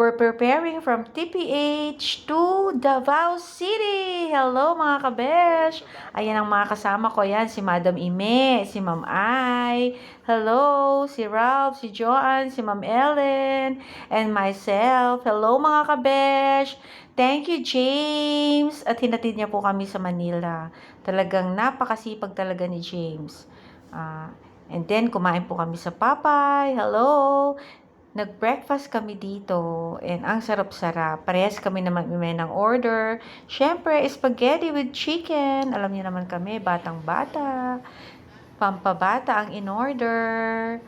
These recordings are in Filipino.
We're preparing from TPH to Davao City. Hello mga kabesh. Ayan ang mga kasama ko. Yan, si Madam Ime, si Ma'am Ai. Hello, si Ralph, si Joanne, si Ma'am Ellen, and myself. Hello mga kabesh. Thank you, James. At hinatid niya po kami sa Manila. Talagang napakasipag talaga ni James. And then, kumain po kami sa Papay. Hello. Nag-breakfast kami dito and ang sarap-sarap. Parehas kami naman may ng order. Syempre, spaghetti with chicken. Alam niyo naman kami, batang-bata. Pampabata ang in-order.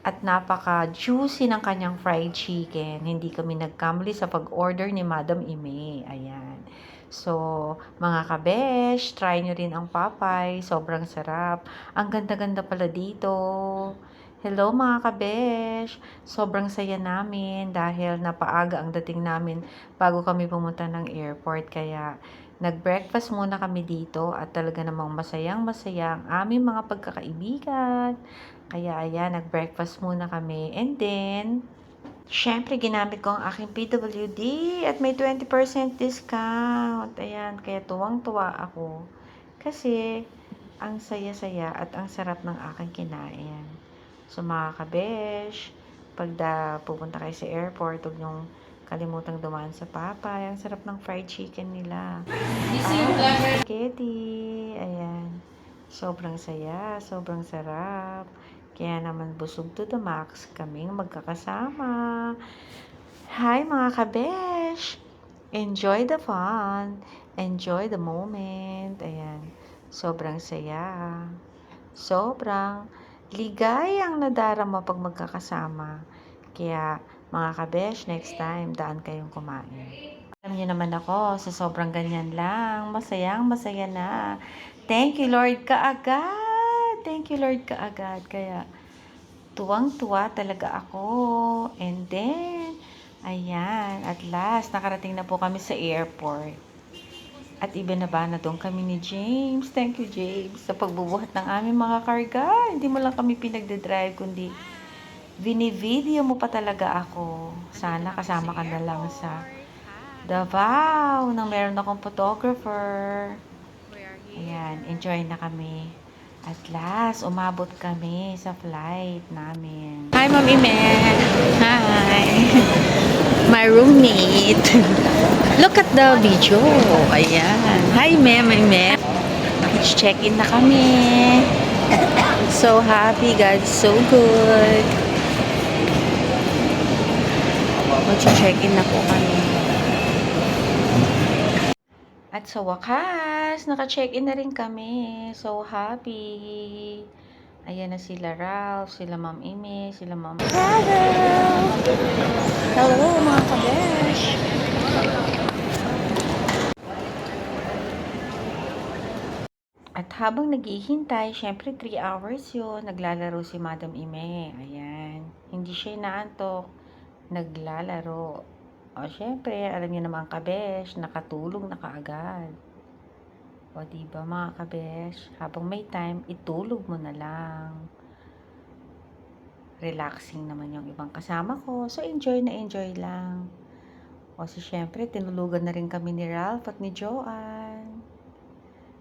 At napaka-juicy ng kanyang fried chicken. Hindi kami nagkamali sa pag-order ni Madam Ime. Ayan. So, mga kabesh, try nyo rin ang Papay. Sobrang sarap. Ang ganda-ganda pala dito. Hello mga kabesh! Sobrang saya namin dahil napaaga ang dating namin bago kami pumunta ng airport. Kaya nag-breakfast muna kami dito at talaga namang masayang-masaya ang aming mga pagkakaibigan. Kaya ayan, nag-breakfast muna kami. And then, syempre ginamit ko ang aking PWD at may 20% discount. Ayan, kaya tuwang-tuwa ako. Kasi, ang saya-saya at ang sarap ng aking kinain. So mga kabesh, pag pupunta kayo sa airport, huwag niyong kalimutang dumaan sa Papay. Ang sarap ng fried chicken nila. Spaghetti. Ayan. Sobrang saya, sobrang sarap. Kaya naman busog to the max kaming magkakasama. Hi mga kabesh! Enjoy the fun. Enjoy the moment. Ayan. Sobrang saya. Sobrang ligayang nadarama pag magkakasama. Kaya, mga kabesh, next time, daan kayong kumain. Alam niyo naman ako, sa sobrang ganyan lang, masayang masaya na. Thank you, Lord, kaagad. Thank you, Lord, kaagad. Kaya, tuwang-tuwa talaga ako. And then, ayan, at last, nakarating na po kami sa airport. At ibinaba na doon kami ni James. Thank you, James, sa pagbubuhat ng aming mga karga. Hindi mo lang kami pinagdadrive, kundi binivideo mo pa talaga ako. Sana kasama ka na lang sa Davao nang meron akong photographer. Ayan, enjoy na kami. At last, umabot kami sa flight namin. Hi, Ma'am Imen. Hi. My roommate. Look at the video. Ayan. Hi, ma'am. Check-in na kami. So happy, God. So good. Mag-check-in na po kami. At sa wakas, naka-check-in na rin kami. So happy. Ayan na sila Ralph, sila Ma'am Ime, sila Ma'am Hello! Hello mga kabesh! At habang naghihintay, syempre 3 hours yun, naglalaro si Madam Ime. Ayan. Hindi siya inaantok. Naglalaro. O syempre, alam niyo naman kabesh, nakatulog na kaagad. O diba mga kabesh, habang may time, itulog mo na lang. Relaxing naman yung ibang kasama ko. So, enjoy na enjoy lang. O syempre, tinulugan na rin kami ni Ralph at ni Joanne.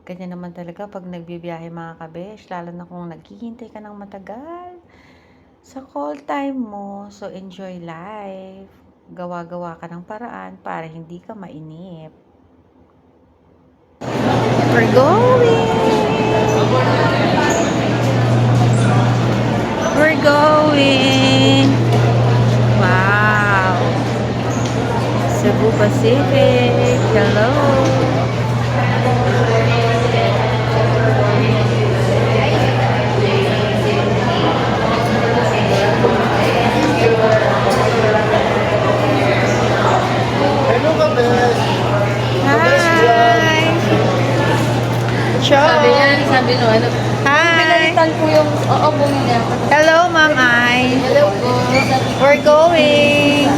Ganyan naman talaga pag nagbibiyahe mga kabesh, lalo na kung naghihintay ka ng matagal sa call time mo. So, enjoy life. Gawa-gawa ka ng paraan para hindi ka mainip. We're going! We're going! Wow! Cebu Pacific! Hello! Sabi no, ano? Hi! Pinalitan po yung bumi niya. Hello, Ma'am Ai! Hello po. We're going!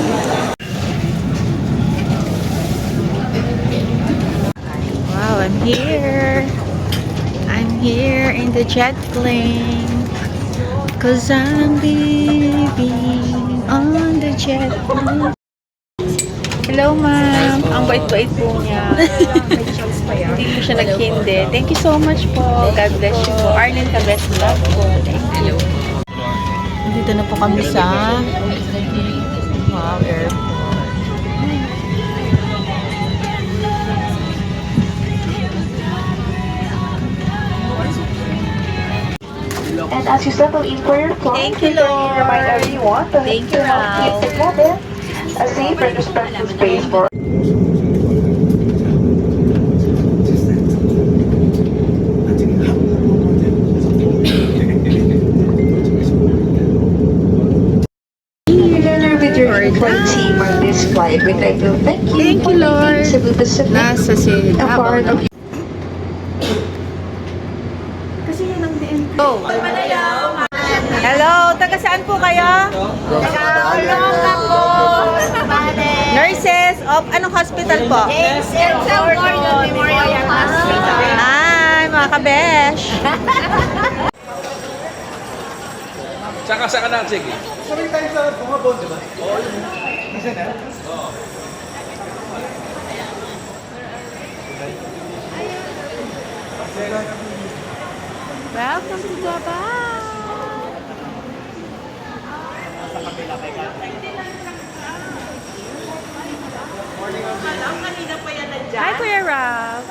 Wow, I'm here! I'm here in the jet plane 'cause I'm leaving on the jet plane. Hello, ma'am. Ang bait-bait po niya. Hindi mo siya naghindi. Thank you so much po. God bless you po. Arlene, ka-best love po. Thank you. Dito na po kami sa airport. And as you settle in for your flight, Thank you, Lord. remind everyone to Thank you, keep the cabin a safe and respectful space for together with your in-flight team on this flight. We'd like to thank you Thank for you, Lord. making Cebu Pacific Nasa si a part of Oh. Hello, taga saan po kayo? Taga po. Nurses of anong hospital po? San Gordon Memorial Hospital. Hi, mga kabesh. Saka sa kanan, sige. Welcome to Davao. Hi, Kuya Ralph.